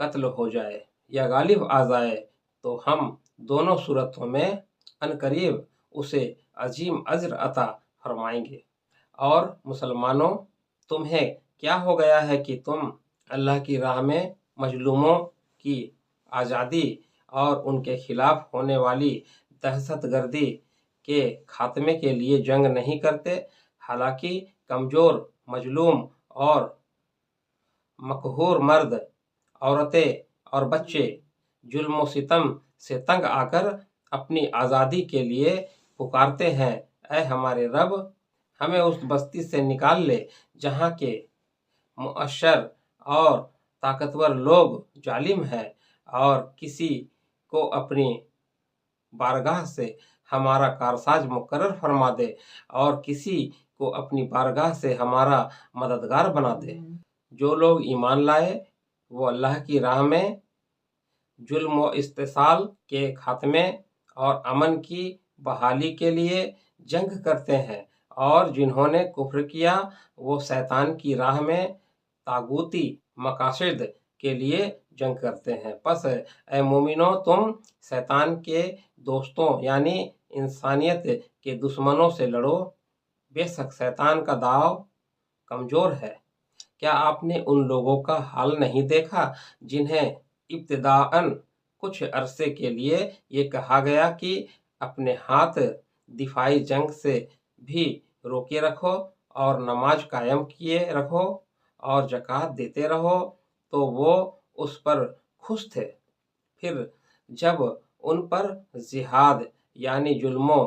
قتل ہو جائے یا غالب آ جائے تو ہم دونوں صورتوں میں عنقریب اسے عظیم اجر عطا فرمائیں گے۔ اور مسلمانوں، تمہیں کیا ہو گیا ہے کہ تم اللہ کی راہ میں مظلوموں کی آزادی اور ان کے خلاف ہونے والی دہشت گردی کے خاتمے کے لیے جنگ نہیں کرتے؟ حالانکہ کمزور، مظلوم اور مقہور مرد، عورتیں اور بچے ظلم و ستم سے تنگ آ کر اپنی آزادی کے لیے پکارتے ہیں، اے ہمارے رب، ہمیں اس بستی سے نکال لے جہاں کے معاشر اور طاقتور لوگ ظالم ہیں، اور کسی کو اپنی بارگاہ سے ہمارا کارساز مقرر فرما دے اور کسی کو اپنی بارگاہ سے ہمارا مددگار بنا دے۔ جو لوگ ایمان لائے وہ اللہ کی راہ میں ظلم و استحصال کے خاتمے اور امن کی بحالی کے لیے جنگ کرتے ہیں، اور جنہوں نے کفر کیا وہ شیطان کی راہ میں طاغوتی مقاصد کے لیے جنگ کرتے ہیں۔ پس اے مومنو، تم شیطان کے دوستوں یعنی انسانیت کے دشمنوں سے لڑو، بے شک شیطان کا داؤ کمزور ہے۔ کیا آپ نے ان لوگوں کا حال نہیں دیکھا جنہیں ابتداءً کچھ عرصے کے لیے یہ کہا گیا کہ اپنے ہاتھ دفاعی جنگ سے بھی روکے رکھو اور نماز قائم کیے رکھو اور زکوٰۃ دیتے رہو، تو وہ اس پر خوش تھے۔ پھر جب ان پر جہاد یعنی ظلم و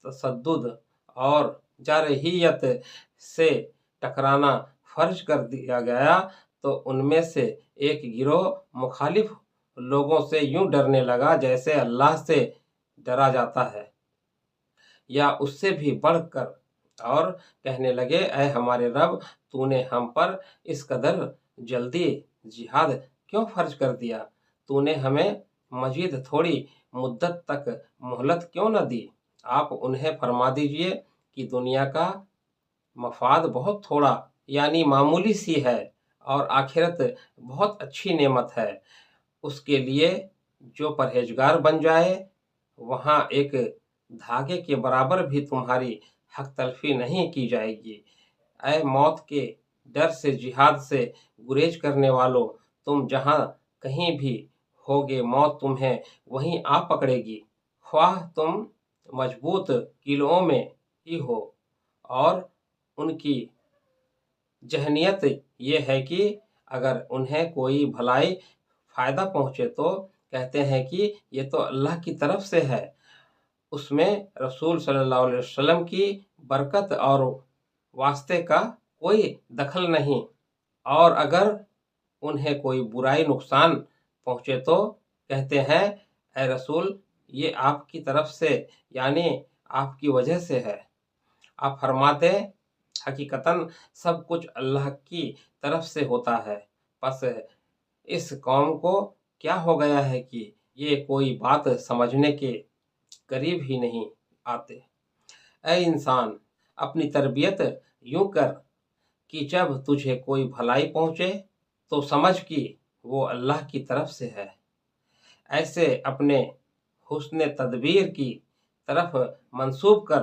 تشدد اور جارحیت سے ٹکرانا فرض کر دیا گیا تو ان میں سے ایک گروہ مخالف لوگوں سے یوں ڈرنے لگا جیسے اللہ سے ڈرا جاتا ہے یا اس سے بھی بڑھ کر، اور کہنے لگے، اے ہمارے رب، تو نے ہم پر اس قدر جلدی جہاد کیوں فرض کر دیا؟ تو نے ہمیں مزید تھوڑی مدت تک مہلت کیوں نہ دی؟ آپ انہیں فرما دیجئے کہ دنیا کا مفاد بہت تھوڑا یعنی معمولی سی ہے، اور آخرت بہت اچھی نعمت ہے۔ اس کے لیے جو پرہیزگار بن جائے، وہاں ایک دھاگے کے برابر بھی تمہاری حق تلفی نہیں کی جائے گی۔ اے موت کے ڈر سے جہاد سے گریز کرنے والو، تم جہاں کہیں بھی ہوگے موت تمہیں وہیں آ پکڑے گی، خواہ تم مضبوط قلعوں میں ہی ہو۔ اور ان کی ذہنیت یہ ہے کہ اگر انہیں کوئی بھلائی فائدہ پہنچے تو کہتے ہیں کہ یہ تو اللہ کی طرف سے ہے، اس میں رسول صلی اللہ علیہ وسلم کی برکت اور واسطے کا کوئی دخل نہیں، اور اگر انہیں کوئی برائی نقصان پہنچے تو کہتے ہیں، اے رسول، یہ آپ کی طرف سے یعنی آپ کی وجہ سے ہے۔ آپ فرماتے، حقیقتاً سب کچھ اللہ کی طرف سے ہوتا ہے۔ پس اس قوم کو کیا ہو گیا ہے کہ یہ کوئی بات سمجھنے کے قریب ہی نہیں آتے۔ اے انسان، اپنی تربیت یوں کر کہ جب تجھے کوئی بھلائی پہنچے تو سمجھ کہ وہ اللہ کی طرف سے ہے۔ ایسے اپنے حسن تدبیر کی طرف منسوب کر،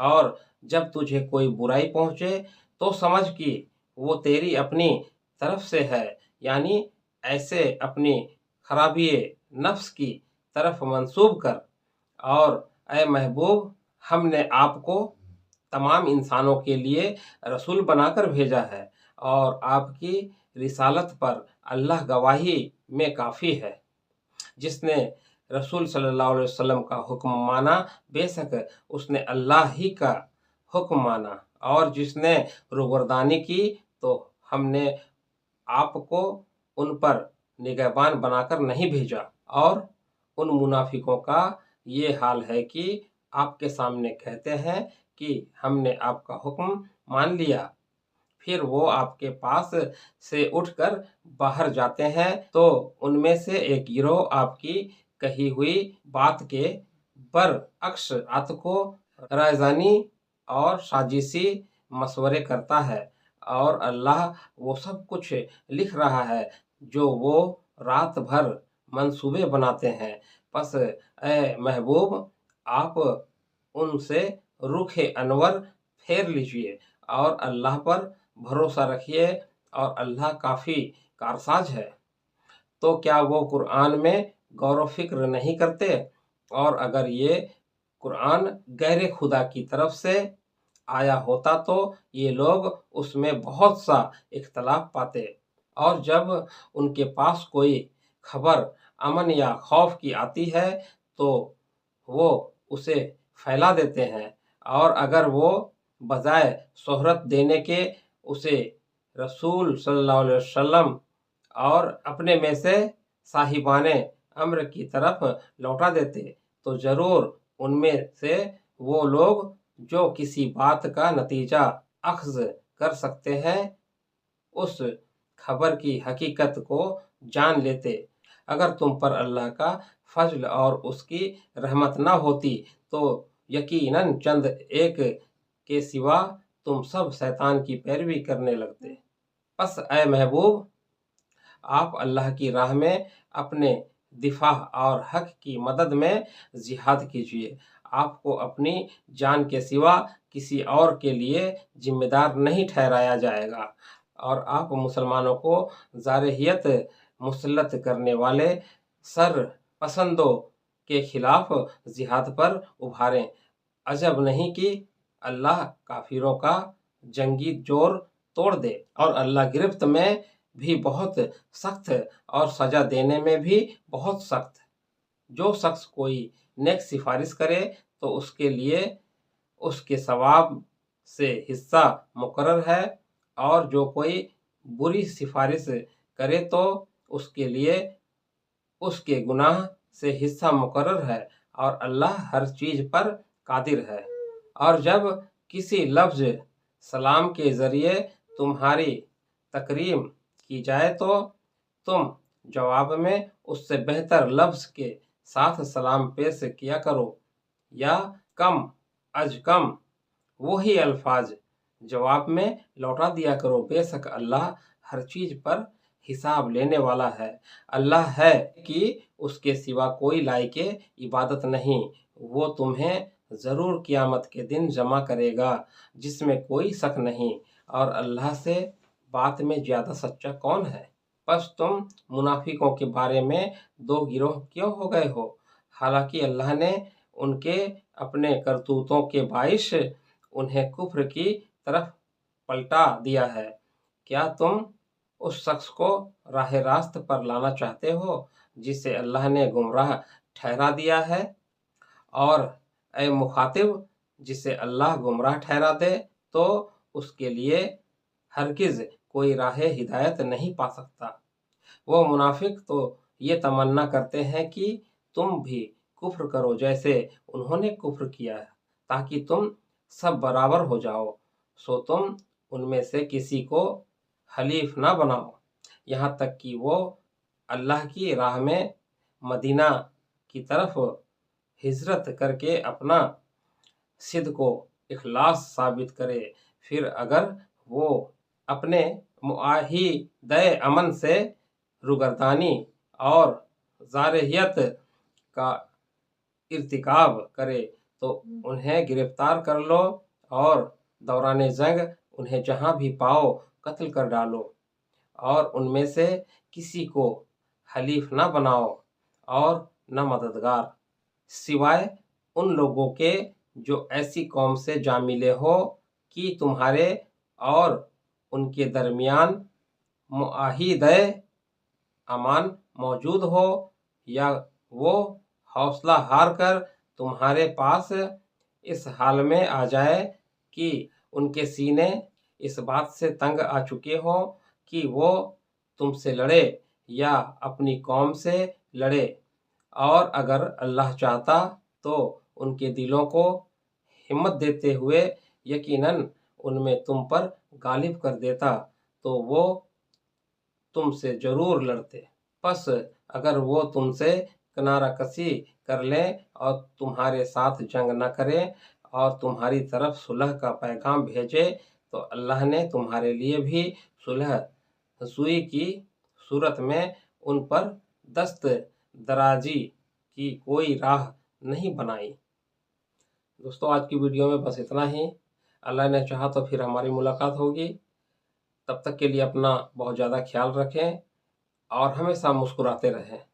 اور جب تجھے کوئی برائی پہنچے تو سمجھ کہ وہ تیری اپنی طرف سے ہے، یعنی ایسے اپنی خرابی نفس کی طرف منسوب کر۔ اور اے محبوب، ہم نے آپ کو تمام انسانوں کے لیے رسول بنا کر بھیجا ہے، اور آپ کی رسالت پر اللہ گواہی میں کافی ہے۔ جس نے رسول صلی اللہ علیہ وسلم کا حکم مانا، بے شک اس نے اللہ ہی کا حکم مانا، اور جس نے روگردانی کی تو ہم نے آپ کو ان پر نگہبان بنا کر نہیں بھیجا۔ اور ان منافقوں کا یہ حال ہے کہ آپ کے سامنے کہتے ہیں کہ ہم نے آپ کا حکم مان لیا، پھر وہ آپ کے پاس سے اٹھ کر باہر جاتے ہیں تو ان میں سے ایک گروہ آپ کی کہی ہوئی بات کے برعکس ات کو رائزانی اور سازشی مشورے کرتا ہے، اور اللہ وہ سب کچھ لکھ رہا ہے جو وہ رات بھر منصوبے بناتے ہیں۔ پس اے محبوب، آپ ان سے رخ انور پھیر لیجئے اور اللہ پر بھروسہ رکھیے، اور اللہ کافی کارساز ہے۔ تو کیا وہ قرآن میں غور و فکر نہیں کرتے؟ اور اگر یہ قرآن غیر خدا کی طرف سے آیا ہوتا تو یہ لوگ اس میں بہت سا اختلاف پاتے، اور جب ان کے پاس کوئی خبر امن یا خوف کی آتی ہے تو وہ اسے پھیلا دیتے ہیں، اور اگر وہ بجائے شہرت دینے کے اسے رسول صلی اللہ علیہ وسلم اور اپنے میں سے صاحبان امر کی طرف لوٹا دیتے تو ضرور ان میں سے وہ لوگ جو کسی بات کا نتیجہ اخذ کر سکتے ہیں اس خبر کی حقیقت کو جان لیتے۔ اگر تم پر اللہ کا فضل اور اس کی رحمت نہ ہوتی تو یقیناً چند ایک کے سوا تم سب شیطان کی پیروی کرنے لگتے۔ پس اے محبوب، آپ اللہ کی راہ میں اپنے دفاع اور حق کی مدد میں جہاد کیجیے۔ آپ کو اپنی جان کے سوا کسی اور کے لیے ذمہ دار نہیں ٹھہرایا جائے گا، اور آپ مسلمانوں کو جارحیت مسلط کرنے والے شر پسندوں کے خلاف جہاد پر ابھاریں۔ عجب نہیں کہ اللہ کافروں کا جنگی جور توڑ دے، اور اللہ گرفت میں بھی بہت سخت اور سزا دینے میں بھی بہت سخت۔ جو شخص کوئی نیک سفارش کرے تو اس کے لیے اس کے ثواب سے حصہ مقرر ہے، اور جو کوئی بری سفارش کرے تو اس کے لیے اس کے گناہ سے حصہ مقرر ہے، اور اللہ ہر چیز پر قادر ہے۔ اور جب کسی لفظ سلام کے ذریعے تمہاری تکریم کی جائے تو تم جواب میں اس سے بہتر لفظ کے ساتھ سلام پیش کیا کرو، یا کم از کم وہی الفاظ جواب میں لوٹا دیا کرو۔ بے شک اللہ ہر چیز پر حساب لینے والا ہے۔ اللہ ہے کہ اس کے سوا کوئی لائق عبادت نہیں، وہ تمہیں ضرور قیامت کے دن جمع کرے گا جس میں کوئی شک نہیں، اور اللہ سے بات میں زیادہ سچا کون ہے؟ پس تم منافقوں کے بارے میں دو گروہ کیوں ہو گئے ہو، حالانکہ اللہ نے ان کے اپنے کرتوتوں کے باعث انہیں کفر کی طرف پلٹا دیا ہے۔ کیا تم اس شخص کو راہ راست پر لانا چاہتے ہو جسے اللہ نے گمراہ ٹھہرا دیا ہے؟ اور اے مخاطب، جسے اللہ گمراہ ٹھہرا دے تو اس کے لیے ہرگز کوئی راہ ہدایت نہیں پا سکتا۔ وہ منافق تو یہ تمنا کرتے ہیں کہ تم بھی کفر کرو جیسے انہوں نے کفر کیا ہے، تاکہ تم سب برابر ہو جاؤ، سو تم ان میں سے کسی کو حلیف نہ بناؤ، یہاں تک کہ وہ اللہ کی راہ میں مدینہ کی طرف ہجرت کر کے اپنا صدق و اخلاص ثابت کرے۔ پھر اگر وہ اپنے معاہدہ امن سے روگردانی اور جارحیت کا ارتکاب کرے تو انہیں گرفتار کر لو، اور دوران جنگ انہیں جہاں بھی پاؤ قتل کر ڈالو، اور ان میں سے کسی کو حلیف نہ بناؤ اور نہ مددگار، سوائے ان لوگوں کے جو ایسی قوم سے جا ملے ہو کہ تمہارے اور ان کے درمیان معاہدہ امان موجود ہو، یا وہ حوصلہ ہار کر تمہارے پاس اس حال میں آ جائے کہ ان کے سینے اس بات سے تنگ آ چکے ہوں کہ وہ تم سے لڑے یا اپنی قوم سے لڑے، اور اگر اللہ چاہتا تو ان کے دلوں کو ہمت دیتے ہوئے یقیناً ان میں تم پر غالب کر دیتا تو وہ تم سے ضرور لڑتے۔ پس اگر وہ تم سے کنارہ کشی کر لیں اور تمہارے ساتھ جنگ نہ کریں اور تمہاری طرف صلح کا پیغام بھیجے تو اللہ نے تمہارے لیے بھی صلح سوئی کی صورت میں ان پر دست درازی کی کوئی راہ نہیں بنائی۔ دوستو آج کی ویڈیو میں بس اتنا ہی۔ اللہ نے چاہا تو پھر ہماری ملاقات ہوگی۔ تب تک کے لیے اپنا بہت زیادہ خیال رکھیں اور ہمیشہ مسکراتے رہیں۔